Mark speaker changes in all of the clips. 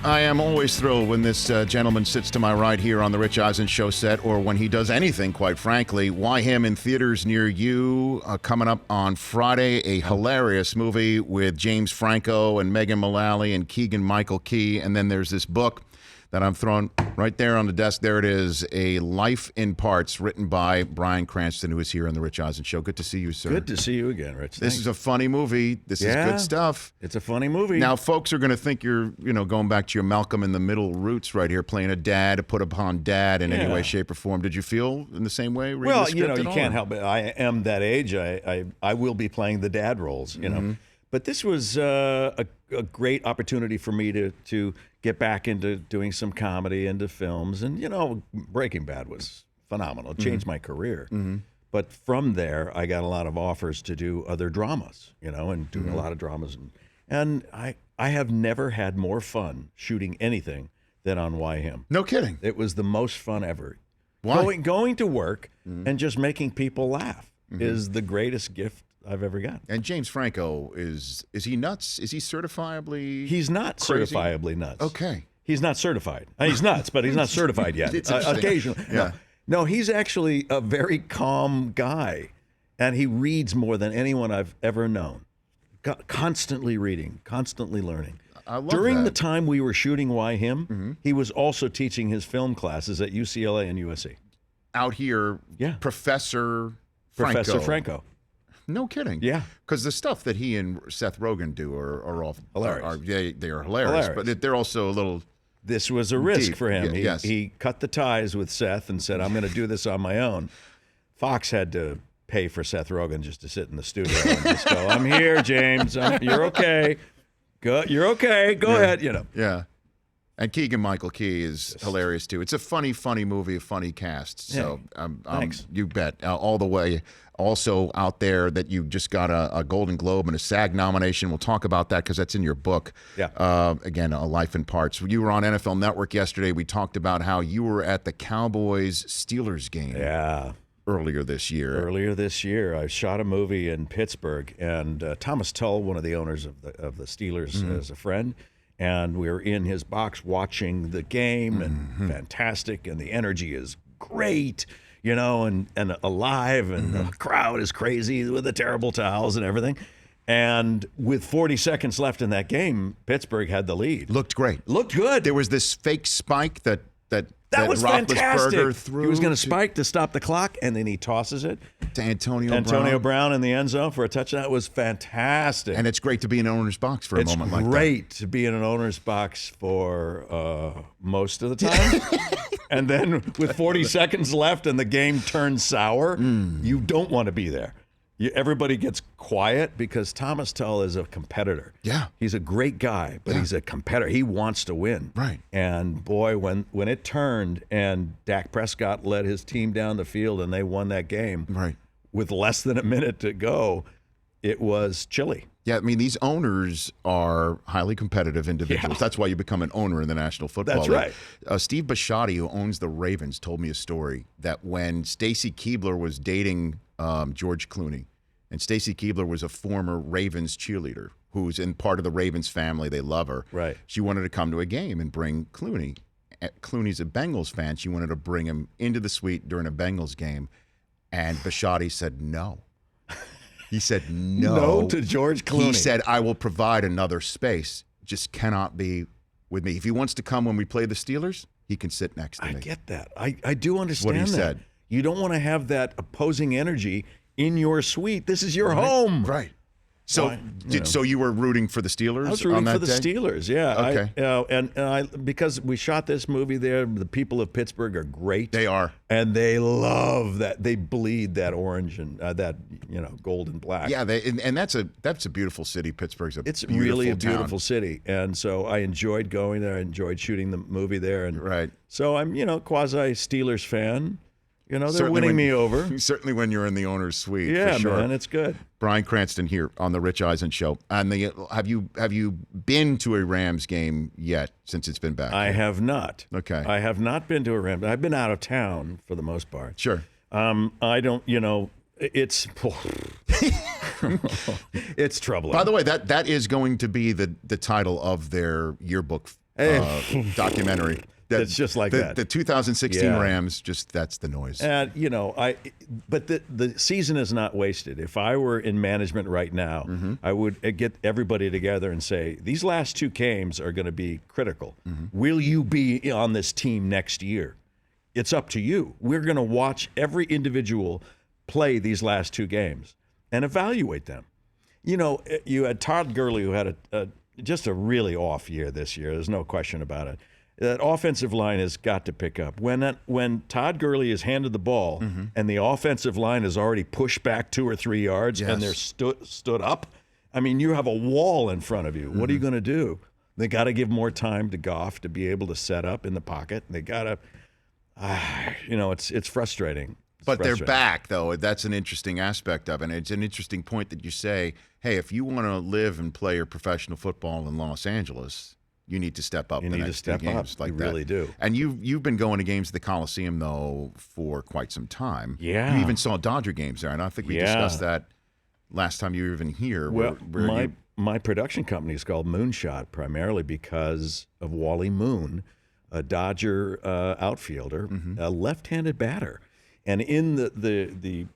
Speaker 1: I am always thrilled when this gentleman sits to my right here on the Rich Eisen Show set, or when he does anything, quite frankly. Why Him in theaters near you, coming up on Friday, a hilarious movie with James Franco and Megan Mullally and Keegan-Michael Key. And then there's this book that I'm throwing right there on the desk. There it is, A Life in Parts, written by Bryan Cranston, who is here on the Rich Eisen Show. Good to see you, sir.
Speaker 2: Good to see you again, Rich.
Speaker 1: This is a funny movie. This is good stuff.
Speaker 2: It's a funny movie.
Speaker 1: Now, folks are going to think you're, going back to your Malcolm in the Middle roots right here, playing a dad, put upon dad in any way, shape, or form. Did you feel in the same way?
Speaker 2: Well, you can't help it. I am that age. I will be playing the dad roles, know. But this was a great opportunity for me to get back into doing some comedy, into films. And, Breaking Bad was phenomenal. It changed my career. But from there, I got a lot of offers to do other dramas, and doing a lot of dramas. And I have never had more fun shooting anything than on Why Him.
Speaker 1: No kidding.
Speaker 2: It was the most fun ever.
Speaker 1: Why?
Speaker 2: Going to work and just making people laugh is the greatest gift I've ever got.
Speaker 1: And James Franco, is he nuts? Is he certifiably
Speaker 2: He's not
Speaker 1: crazy?
Speaker 2: Certifiably nuts.
Speaker 1: Okay.
Speaker 2: He's not certified. He's nuts, but he's not certified yet. Occasionally.
Speaker 1: Yeah.
Speaker 2: No, he's actually a very calm guy, and he reads more than anyone I've ever known. Constantly reading, constantly learning.
Speaker 1: I love
Speaker 2: During
Speaker 1: that.
Speaker 2: the time we were shooting Why Him, he was also teaching his film classes at UCLA and USC.
Speaker 1: Out here, Professor
Speaker 2: Franco.
Speaker 1: No kidding.
Speaker 2: Yeah.
Speaker 1: Because the stuff that he and Seth Rogen do are all
Speaker 2: hilarious.
Speaker 1: They are hilarious, but they're also a little.
Speaker 2: This was a risk
Speaker 1: deep
Speaker 2: for him.
Speaker 1: Yes.
Speaker 2: He cut the ties with Seth and said, I'm going to do this on my own. Fox had to pay for Seth Rogen just to sit in the studio and just go, I'm here, James. You're okay. You're okay. Go ahead.
Speaker 1: Yeah. And Keegan-Michael Key is hilarious, too. It's a funny movie, a funny cast. So
Speaker 2: thanks.
Speaker 1: You bet. All the way. Also out there that you just got a Golden Globe and a SAG nomination. We'll talk about that because that's in your book.
Speaker 2: Yeah.
Speaker 1: Again, A Life in Parts. You were on NFL Network yesterday. We talked about how you were at the Cowboys-Steelers game.
Speaker 2: Yeah.
Speaker 1: Earlier this year,
Speaker 2: I shot a movie in Pittsburgh, and Thomas Tull, one of the owners of the Steelers, is a friend. And we were in his box watching the game, and fantastic, and the energy is great, and alive, and the crowd is crazy with the terrible towels and everything. And with 40 seconds left in that game, Pittsburgh had the lead.
Speaker 1: Looked great.
Speaker 2: Looked good.
Speaker 1: There was this fake spike that
Speaker 2: was fantastic.
Speaker 1: Threw
Speaker 2: he was going to spike to stop the clock, and then he tosses it
Speaker 1: to Antonio
Speaker 2: Brown in the end zone for a touchdown. It was fantastic.
Speaker 1: And it's great to be in an owner's box for a moment like that.
Speaker 2: It's great to be in an owner's box for most of the time. And then with 40 seconds left and the game turns sour, you don't want to be there. Everybody gets quiet because Thomas Tull is a competitor.
Speaker 1: Yeah.
Speaker 2: He's a great guy, but he's a competitor. He wants to win.
Speaker 1: Right.
Speaker 2: And boy, when it turned and Dak Prescott led his team down the field and they won that game with less than a minute to go, it was chilly.
Speaker 1: Yeah, I mean, these owners are highly competitive individuals. That's why you become an owner in the National Football League.
Speaker 2: That's right.
Speaker 1: Steve Bisciotti, who owns the Ravens, told me a story that when Stacy Keibler was dating George Clooney, and Stacy Keibler was a former Ravens cheerleader who's in part of the Ravens family. They love her.
Speaker 2: Right.
Speaker 1: She wanted to come to a game and bring Clooney. Clooney's a Bengals fan. She wanted to bring him into the suite during a Bengals game, and Bisciotti said no. He said no.
Speaker 2: No to George Clooney.
Speaker 1: He said, I will provide another space. Just cannot be with me. If he wants to come when we play the Steelers, he can sit next to me.
Speaker 2: I get that. I do understand
Speaker 1: what he
Speaker 2: that.
Speaker 1: said.
Speaker 2: You don't want to have that opposing energy in your suite. This is your home.
Speaker 1: Right. So, so you were rooting for the Steelers?
Speaker 2: I was rooting
Speaker 1: on that
Speaker 2: for the
Speaker 1: day?
Speaker 2: Steelers. Yeah.
Speaker 1: Okay.
Speaker 2: And I because we shot this movie there, the people of Pittsburgh are great.
Speaker 1: They are,
Speaker 2: and they love that. They bleed that orange and that gold and black.
Speaker 1: Yeah. And that's a beautiful city. Pittsburgh's
Speaker 2: it's
Speaker 1: beautiful
Speaker 2: really a
Speaker 1: town.
Speaker 2: beautiful city, and so I enjoyed going there. I enjoyed shooting the movie there, and
Speaker 1: right.
Speaker 2: So I'm quasi Steelers fan. They're winning me over.
Speaker 1: Certainly when you're in the owner's suite.
Speaker 2: Yeah,
Speaker 1: for sure.
Speaker 2: man, it's good.
Speaker 1: Bryan Cranston here on the Rich Eisen Show. And have you been to a Rams game yet since it's been back?
Speaker 2: I have not.
Speaker 1: Okay.
Speaker 2: I have not been to a Rams. I've been out of town for the most part.
Speaker 1: Sure.
Speaker 2: I don't. It's it's troubling.
Speaker 1: By the way, that is going to be the title of their yearbook documentary.
Speaker 2: It's just like that.
Speaker 1: The 2016 Rams, that's the noise.
Speaker 2: And but the season is not wasted. If I were in management right now, I would get everybody together and say, these last 2 games are going to be critical. Will you be on this team next year? It's up to you. We're going to watch every individual play these last 2 games and evaluate them. You had Todd Gurley, who had just a really off year this year. There's no question about it. That offensive line has got to pick up. When Todd Gurley is handed the ball and the offensive line is already pushed back 2 or 3 yards and they're stood up, I mean, you have a wall in front of you. What are you going to do? They got to give more time to Goff to be able to set up in the pocket. They got to, it's frustrating.
Speaker 1: But they're back, though. That's an interesting aspect of it. And it's an interesting point that you say, hey, if you want to live and play your professional football in Los Angeles, you need to step up.
Speaker 2: You need to step up. Like you really do.
Speaker 1: And you've been going to games at the Coliseum, though, for quite some time.
Speaker 2: Yeah.
Speaker 1: You even saw Dodger games there, and I think we discussed that last time you were even here.
Speaker 2: Well, my production company is called Moonshot, primarily because of Wally Moon, a Dodger outfielder, a left-handed batter. And in the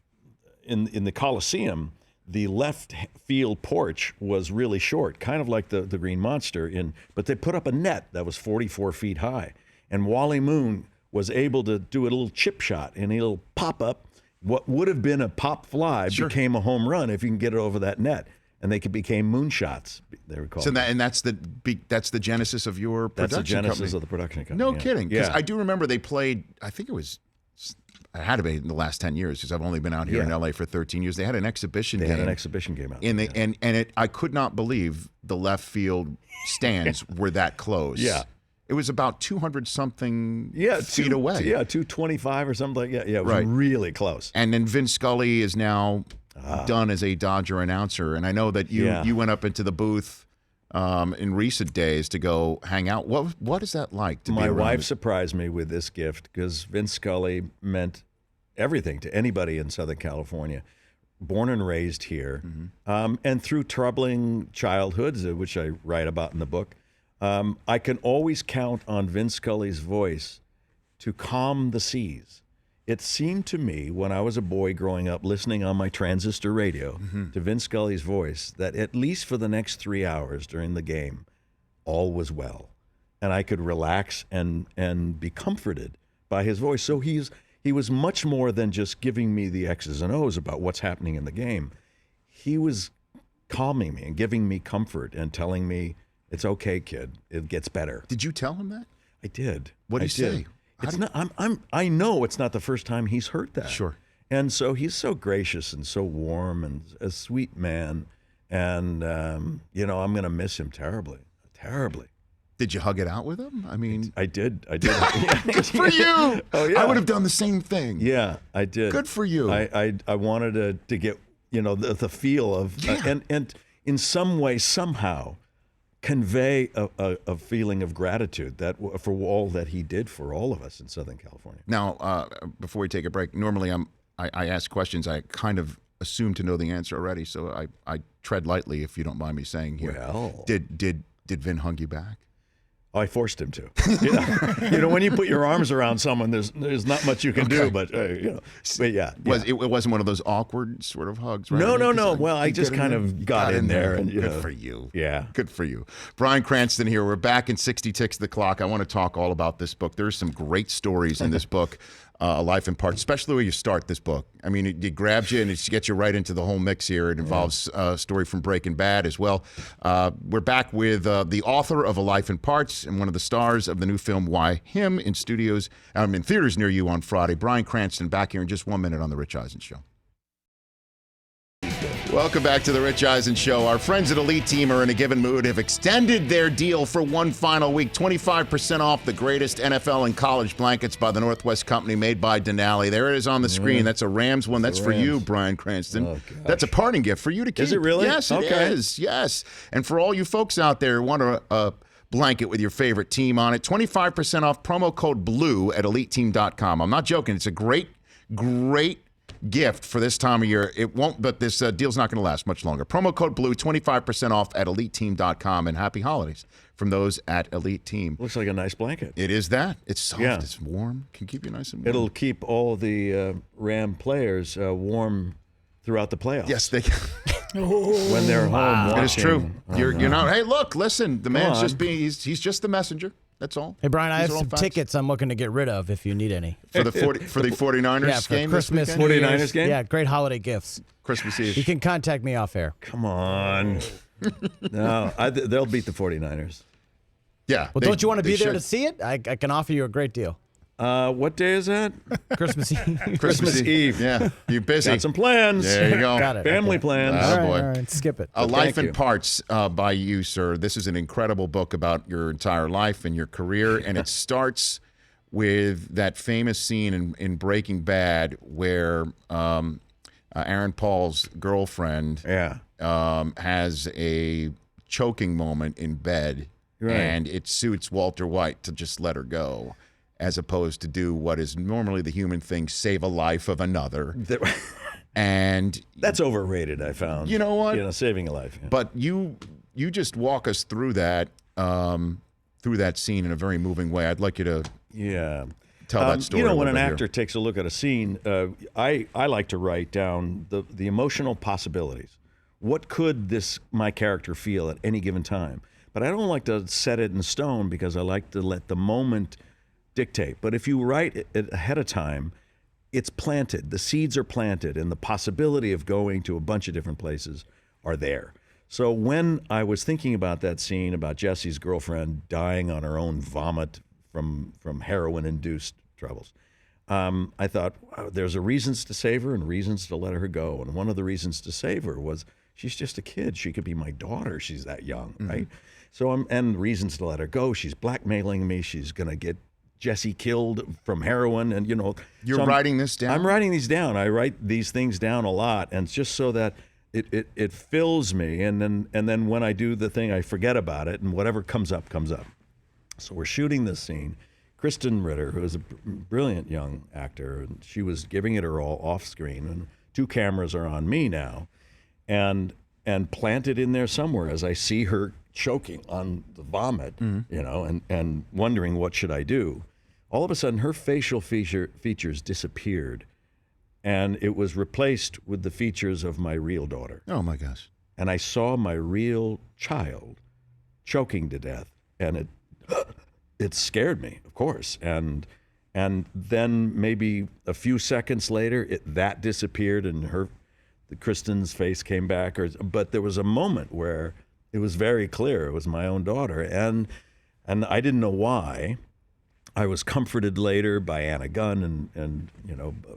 Speaker 2: Coliseum, the left field porch was really short, kind of like the Green Monster. But they put up a net that was 44 feet high. And Wally Moon was able to do a little chip shot and a little pop-up. What would have been a pop fly became a home run if you can get it over that net. And they became moonshots, they were called.
Speaker 1: So that's the genesis of your production company.
Speaker 2: That's the genesis of the production company.
Speaker 1: No kidding. Because I do remember they played, I think it had to be in the last 10 years because I've only been out here in L.A. for 13 years. They had an exhibition game.
Speaker 2: They had an exhibition game out
Speaker 1: there. And I could not believe the left field stands were that close.
Speaker 2: Yeah.
Speaker 1: It was about 200-something feet away.
Speaker 2: Yeah, 225 or something like that. Yeah, it was really close.
Speaker 1: And then Vin Scully is now done as a Dodger announcer. And I know that you went up into the booth in recent days to go hang out. What is that like to be around?
Speaker 2: My wife surprised me with this gift because Vin Scully meant everything to anybody in Southern California. Born and raised here. And through troubling childhoods, which I write about in the book, I can always count on Vin Scully's voice to calm the seas. It seemed to me when I was a boy growing up listening on my transistor radio to Vin Scully's voice that at least for the next 3 hours during the game, all was well. And I could relax and be comforted by his voice. So he was much more than just giving me the X's and O's about what's happening in the game. He was calming me and giving me comfort and telling me, it's okay, kid. It gets better.
Speaker 1: Did you tell him that?
Speaker 2: I did.
Speaker 1: What did he say?
Speaker 2: I know it's not the first time he's heard that.
Speaker 1: Sure.
Speaker 2: And so he's so gracious and so warm and a sweet man. And, I'm going to miss him terribly, terribly.
Speaker 1: Did you hug it out with him? I mean,
Speaker 2: I did.
Speaker 1: Good for you.
Speaker 2: Oh, yeah.
Speaker 1: I would have done the same thing.
Speaker 2: Yeah, I did.
Speaker 1: Good for you.
Speaker 2: I wanted to get, the feel of, and in some way, somehow, convey a feeling of gratitude for all that he did for all of us in Southern California.
Speaker 1: Now, before we take a break, normally I ask questions I kind of assume to know the answer already, so I tread lightly if you don't mind me saying here.
Speaker 2: Well,
Speaker 1: did Vin hug you back?
Speaker 2: I forced him to. When you put your arms around someone, there's not much you can do. But but yeah,
Speaker 1: it wasn't one of those awkward sort of hugs, right?
Speaker 2: No. Well, I just kind of got in there, and
Speaker 1: good for you.
Speaker 2: Yeah,
Speaker 1: good for you. Bryan Cranston here. We're back in 60 Ticks the Clock. I want to talk all about this book. There's some great stories in this book. A Life in Parts, especially where you start this book. I mean, it grabs you and it gets you right into the whole mix here. It involves a story from Breaking Bad as well. We're back with the author of A Life in Parts and one of the stars of the new film Why Him in theaters near you on Friday. Bryan Cranston back here in just 1 minute on The Rich Eisen Show. Welcome back to The Rich Eisen Show. Our friends at Elite Team are in a given mood, have extended their deal for one final week. 25% off the greatest NFL and college blankets by the Northwest Company, made by Denali. There it is on the screen. That's a Rams one. That's for you, Bryan Cranston. Oh, that's a parting gift for you to keep.
Speaker 2: Is it really?
Speaker 1: Yes, it is. Yes. And for all you folks out there who want a blanket with your favorite team on it, 25% off, promo code BLUE at EliteTeam.com. I'm not joking. It's a great gift for this time of year. It won't, but this deal's not going to last much longer. Promo code BLUE, 25% off at EliteTeam.com, and happy holidays from those at Elite Team.
Speaker 2: Looks like a nice blanket.
Speaker 1: It is that. It's soft.
Speaker 2: Yeah.
Speaker 1: It's warm. Can keep you nice and warm.
Speaker 2: It'll keep all the Ram players warm throughout the playoffs.
Speaker 1: Yes, they can.
Speaker 2: When they're home watching.
Speaker 1: It is true. You're not. Hey, look, listen. The man's just being. He's just the messenger. That's all.
Speaker 3: Hey, Brian, I have
Speaker 1: These are all
Speaker 3: some
Speaker 1: facts.
Speaker 3: tickets I'm looking to get rid of if you need any.
Speaker 1: For the 49ers
Speaker 3: Yeah, for
Speaker 1: game
Speaker 3: Christmas,
Speaker 1: this
Speaker 3: New
Speaker 1: weekend?
Speaker 2: 49ers
Speaker 3: Year's.
Speaker 2: game?
Speaker 3: Yeah, great holiday gifts.
Speaker 1: Christmas Eve.
Speaker 3: You can contact me off air.
Speaker 2: Come on. No, they'll beat the 49ers.
Speaker 1: Yeah.
Speaker 3: Well, don't you want to
Speaker 1: they
Speaker 3: be there
Speaker 1: should.
Speaker 3: to see it? I can offer you a great deal.
Speaker 2: What day is that?
Speaker 3: Christmas Eve.
Speaker 2: Christmas Eve.
Speaker 1: Yeah. You busy.
Speaker 2: Got some plans.
Speaker 1: There you go.
Speaker 3: Got it.
Speaker 2: Family
Speaker 3: Okay.
Speaker 2: plans.
Speaker 1: Oh,
Speaker 3: All
Speaker 1: boy.
Speaker 3: right, skip it.
Speaker 1: A Life
Speaker 2: thank
Speaker 1: in
Speaker 2: you.
Speaker 1: Parts by you, sir. This is an incredible book about your entire life and your career, and it starts with that famous scene in Breaking Bad where Aaron Paul's girlfriend
Speaker 2: Yeah.
Speaker 1: has a choking moment in bed,
Speaker 2: Right.
Speaker 1: and it suits Walter White to just let her go, as opposed to do what is normally the human thing, save a life of another. And
Speaker 2: That's overrated, I found.
Speaker 1: You know what?
Speaker 2: Saving a life. Yeah.
Speaker 1: but you just walk us through that scene in a very moving way. I'd like you to
Speaker 2: Yeah.
Speaker 1: tell that story.
Speaker 2: You know,
Speaker 1: a
Speaker 2: when
Speaker 1: little
Speaker 2: an
Speaker 1: bit
Speaker 2: actor
Speaker 1: here.
Speaker 2: takes a look at a scene, I like to write down the emotional possibilities. What could my character feel at any given time? But I don't like to set it in stone because I like to let the moment dictate. But if you write it ahead of time, it's planted. The seeds are planted, and the possibility of going to a bunch of different places are there. So when I was thinking about that scene about Jesse's girlfriend dying on her own vomit from heroin-induced troubles, I thought, wow, there's a reasons to save her and reasons to let her go. And one of the reasons to save her was she's just a kid. She could be my daughter. She's that young, right? So and reasons to let her go. She's blackmailing me. She's gonna get Jesse killed from heroin, and
Speaker 1: You're writing this down?
Speaker 2: I'm writing these down. I write these things down a lot, and it's just so that it fills me, and then when I do the thing, I forget about it, and whatever comes up comes up. So we're shooting this scene. Kristen Ritter, who is a brilliant young actor, and she was giving it her all off screen, and 2 cameras are on me now, and planted in there somewhere as I see her choking on the vomit, and wondering what should I do. All of a sudden, her facial features disappeared, and it was replaced with the features of my real daughter.
Speaker 1: Oh my gosh.
Speaker 2: And I saw my real child choking to death, and it scared me, of course. And then maybe a few seconds later, that disappeared, and Kristen's face came back. But there was a moment where it was very clear it was my own daughter, and I didn't know why. I was comforted later by Anna Gunn and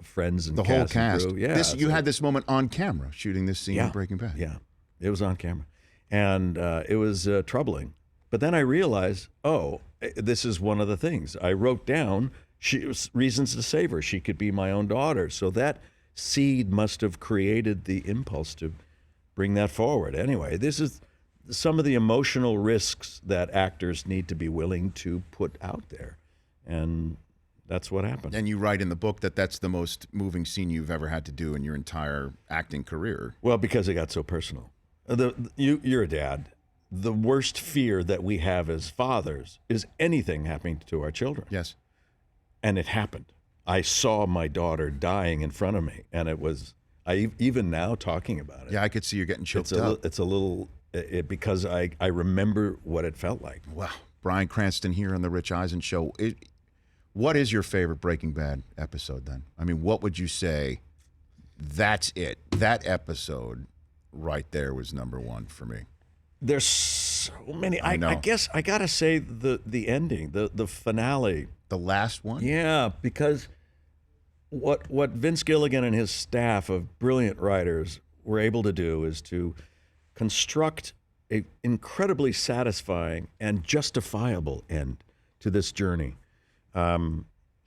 Speaker 2: friends and
Speaker 1: The whole
Speaker 2: and
Speaker 1: cast.
Speaker 2: crew. Yeah,
Speaker 1: You had this moment on camera shooting this scene in Breaking Bad.
Speaker 2: Yeah, it was on camera, and it was troubling. But then I realized, this is one of the things I wrote down. Reasons to save her. She could be my own daughter. So that seed must have created the impulse to bring that forward. Anyway, this is some of the emotional risks that actors need to be willing to put out there, and that's what happened.
Speaker 1: And you write in the book that that's the most moving scene you've ever had to do in your entire acting career.
Speaker 2: Well, because it got so personal. You're a dad. The worst fear that we have as fathers is anything happening to our children.
Speaker 1: Yes.
Speaker 2: And it happened. I saw my daughter dying in front of me, and it was. Even now talking about it.
Speaker 1: Yeah, I could see you getting choked
Speaker 2: It's
Speaker 1: up.
Speaker 2: it's a little because I remember what it felt like.
Speaker 1: Wow. Bryan Cranston here on the Rich Eisen Show. What is your favorite Breaking Bad episode then? I mean, what would you say? That's it. That episode right there was number 1 for me.
Speaker 2: There's so many.
Speaker 1: I know.
Speaker 2: I guess I gotta say the ending, the finale.
Speaker 1: The last one?
Speaker 2: Yeah, because what Vince Gilligan and his staff of brilliant writers were able to do is to construct an incredibly satisfying and justifiable end to this journey.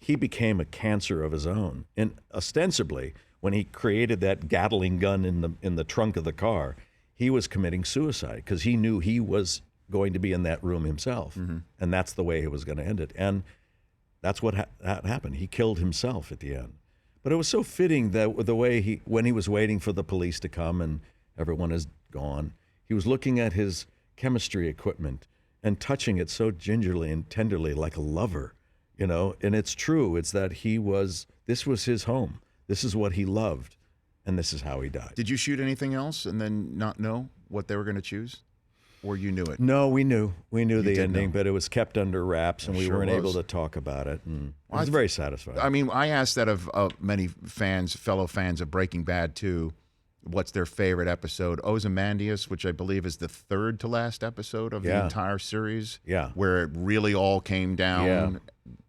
Speaker 2: He became a cancer of his own, and ostensibly, when he created that Gatling gun in the trunk of the car, he was committing suicide because he knew he was going to be in that room himself, and that's the way he was going to end it. And that's what happened. He killed himself at the end. But it was so fitting that the way when he was waiting for the police to come and everyone is gone, he was looking at his chemistry equipment and touching it so gingerly and tenderly like a lover, you know. And it's true. It's that this was his home. This is what he loved, and this is how he died.
Speaker 1: Did you shoot anything else and then not know what they were going to choose? Or you knew it?
Speaker 2: No, we knew. We knew the ending,
Speaker 1: know.
Speaker 2: but it was kept under wraps, and we
Speaker 1: sure
Speaker 2: weren't able
Speaker 1: was.
Speaker 2: to talk about it. And it was very satisfying.
Speaker 1: I mean, I asked that of many fellow fans of Breaking Bad too. What's their favorite episode? Ozymandias, which I believe is the third to last episode of the entire series.
Speaker 2: Yeah.
Speaker 1: Where it really all came down.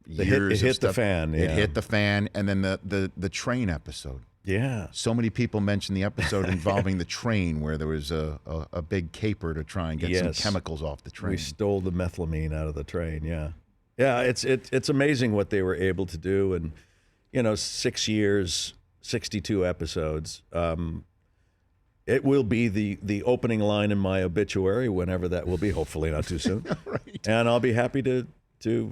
Speaker 2: Yeah. It hit the fan.
Speaker 1: It hit the fan, and then the train episode.
Speaker 2: Yeah.
Speaker 1: So many people mentioned the episode involving the train where there was a big caper to try and get some chemicals off the train.
Speaker 2: We stole the methylamine out of the train, yeah. Yeah, it's amazing what they were able to do. And, 6 years, 62 episodes. It will be the opening line in my obituary, whenever that will be, hopefully not too soon.
Speaker 1: Right.
Speaker 2: And I'll be happy to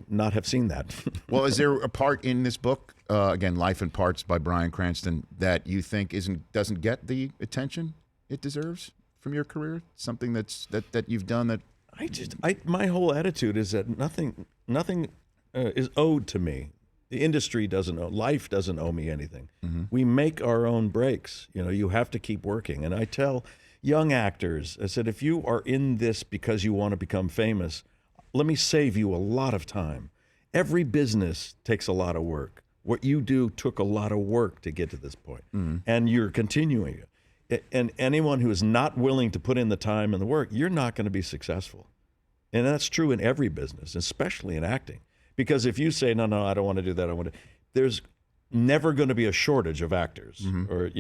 Speaker 2: not have seen that.
Speaker 1: Well, is there a part in this book, again, Life in Parts by Bryan Cranston, that you think doesn't get the attention it deserves from your career? Something that you've done that
Speaker 2: my whole attitude is that nothing is owed to me. The industry doesn't owe, life doesn't owe me anything. Mm-hmm. We make our own breaks. You have to keep working. And I tell young actors, I said, if you are in this because you want to become famous, let me save you a lot of time. Every business takes a lot of work. What you do took a lot of work to get to this point. Mm-hmm. And you're continuing it. And anyone who is not willing to put in the time and the work, you're not going to be successful. And that's true in every business, especially in acting. Because if you say, no, I don't want to do that, there's never going to be a shortage of actors. Mm-hmm. Or,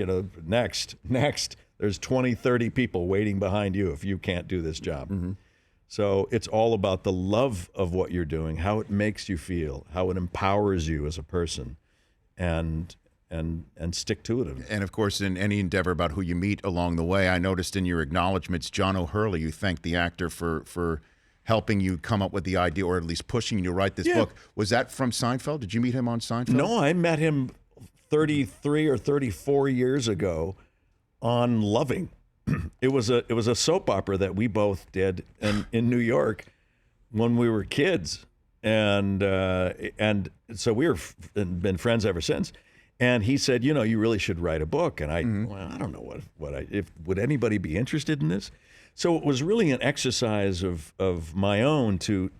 Speaker 2: next, there's 20, 30 people waiting behind you if you can't do this job. Mm-hmm. So it's all about the love of what you're doing, how it makes you feel, how it empowers you as a person, and stick to it.
Speaker 1: And of course, in any endeavor about who you meet along the way, I noticed in your acknowledgments, John O'Hurley, you thanked the actor for helping you come up with the idea, or at least pushing you to write this book. Was that from Seinfeld? Did you meet him on Seinfeld?
Speaker 2: No, I met him 33 or 34 years ago on Loving. It was a soap opera that we both did in New York when we were kids, and so we've been friends ever since. And he said, you really should write a book. And I don't know would anybody be interested in this? So it was really an exercise of my own to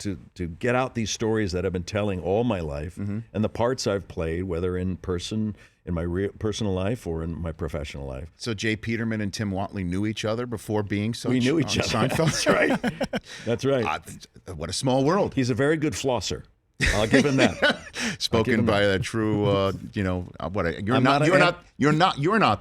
Speaker 2: get out these stories that I've been telling all my life, mm-hmm. and the parts I've played, whether in person, in my personal life, or in my professional life.
Speaker 1: So Jay Peterman and Tim Watley knew each other before being such.
Speaker 2: We knew each other.
Speaker 1: Seinfeld.
Speaker 2: That's right. That's right.
Speaker 1: What a small world.
Speaker 2: He's a very good flosser. I'll give him that.
Speaker 1: Spoken by a true, you're not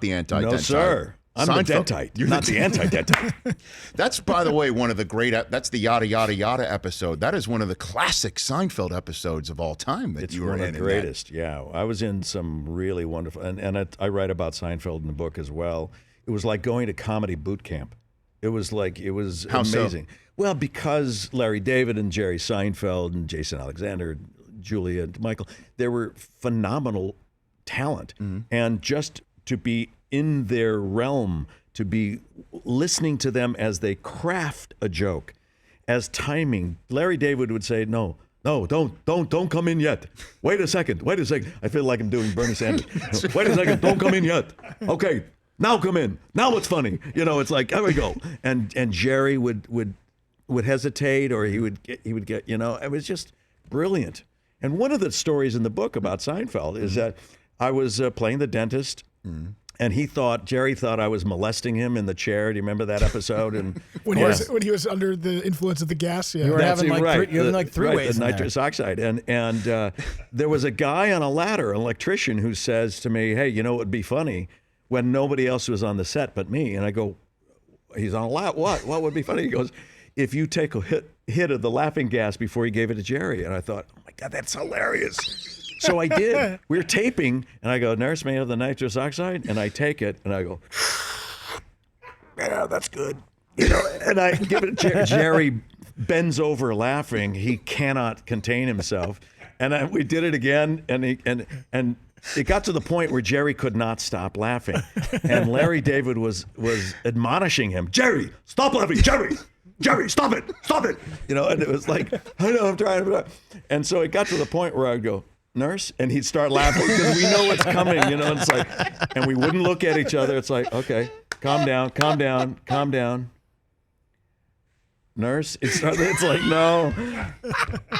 Speaker 1: the anti-dentite.
Speaker 2: No, sir. I'm
Speaker 1: Seinfeld.
Speaker 2: the dentite. You're not the anti-dentite.
Speaker 1: That's, by the way, one of the great. That's the yada yada yada episode. That is one of the classic Seinfeld episodes of all time.
Speaker 2: It's one of the greatest. Yeah, I was in some really wonderful, and I write about Seinfeld in the book as well. It was like going to comedy boot camp. It was
Speaker 1: How
Speaker 2: amazing.
Speaker 1: So?
Speaker 2: Well, because Larry David and Jerry Seinfeld and Jason Alexander, Julia and Michael, they were phenomenal talent, mm-hmm. and just to be in their realm, to be listening to them as they craft a joke, as timing. Larry David would say, no, don't come in yet. Wait a second. I feel like I'm doing Bernie Sanders. Wait a second, don't come in yet. Okay, now come in. Now it's funny. It's like, there we go. And Jerry would hesitate, or he would get, it was just brilliant. And one of the stories in the book about Seinfeld is that I was playing the dentist, mm-hmm. and Jerry thought I was molesting him in the chair. Do you remember that episode? And
Speaker 4: when he was under the influence of the gas, yeah.
Speaker 3: You were having three ways
Speaker 2: the nitrous oxide. And there was a guy on a ladder, an electrician, who says to me, hey, it would be funny when nobody else was on the set but me. And I go, he's on a ladder. What would be funny? He goes, if you take a hit of the laughing gas before you gave it to Jerry. And I thought, oh my God, that's hilarious. So I did. We were taping, and I go, nurse, may I have the nitrous oxide? And I take it, and I go, yeah, that's good. And I give it to Jerry. Bends over laughing. He cannot contain himself. And we did it again, and it got to the point where Jerry could not stop laughing, and Larry David was admonishing him, Jerry, stop laughing, Jerry, stop it, you know. And it was like, I know, I'm trying. And so it got to the point where I'd go, nurse, and he'd start laughing because we know what's coming, you know. And it's like, and we wouldn't look at each other. It's like, okay, calm down. Nurse, it's like, no.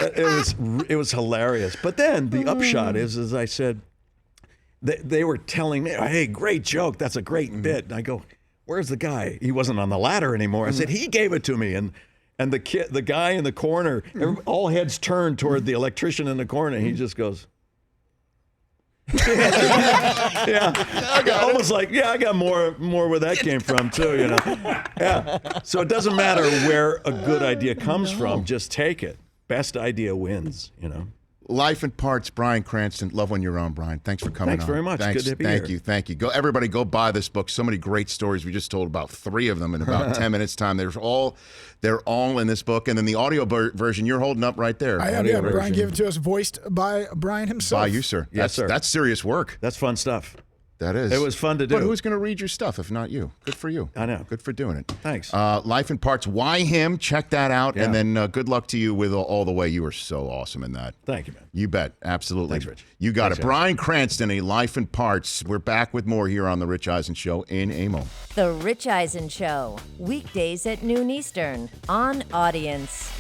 Speaker 2: It was hilarious. But then the upshot is, as I said, they were telling me, hey, great joke, that's a great bit. And I go, where's the guy? He wasn't on the ladder anymore. I said, he gave it to me. And the guy in the corner, all heads turned toward the electrician in the corner. And he just goes, yeah, almost like, yeah, I got more where that came from too, you know. Yeah, so it doesn't matter where a good idea comes from, just take it. Best idea wins, you know.
Speaker 1: Life in Parts, Bryan Cranston. Love when you're on, Bryan. Thanks for coming on.
Speaker 2: Thanks very much.
Speaker 1: Thanks.
Speaker 2: Good to be here.
Speaker 1: Thank you. Everybody go buy this book. So many great stories. We just told about 3 of them in about 10 minutes time. They're all in this book. And then the audio version you're holding up right there.
Speaker 4: I am, yeah. Bryan gave it to us, voiced by Bryan himself.
Speaker 1: By you, sir.
Speaker 2: Yes, sir.
Speaker 1: That's serious work.
Speaker 2: That's fun stuff.
Speaker 1: That is.
Speaker 2: It was fun to do.
Speaker 1: But who's going to read your stuff if not you? Good for you.
Speaker 2: I know.
Speaker 1: Good for doing it.
Speaker 2: Thanks.
Speaker 1: Life in Parts. Why him? Check that out.
Speaker 2: Yeah.
Speaker 1: And then good luck to you with all the way. You were so awesome in that.
Speaker 2: Thank you, man.
Speaker 1: You bet. Absolutely.
Speaker 2: Thanks, Rich.
Speaker 1: You got
Speaker 2: Thanks,
Speaker 1: it.
Speaker 2: guys.
Speaker 1: Bryan Cranston, A Life in Parts. We're back with more here on The Rich Eisen Show in a moment.
Speaker 5: The Rich Eisen Show, weekdays at noon Eastern on Audience.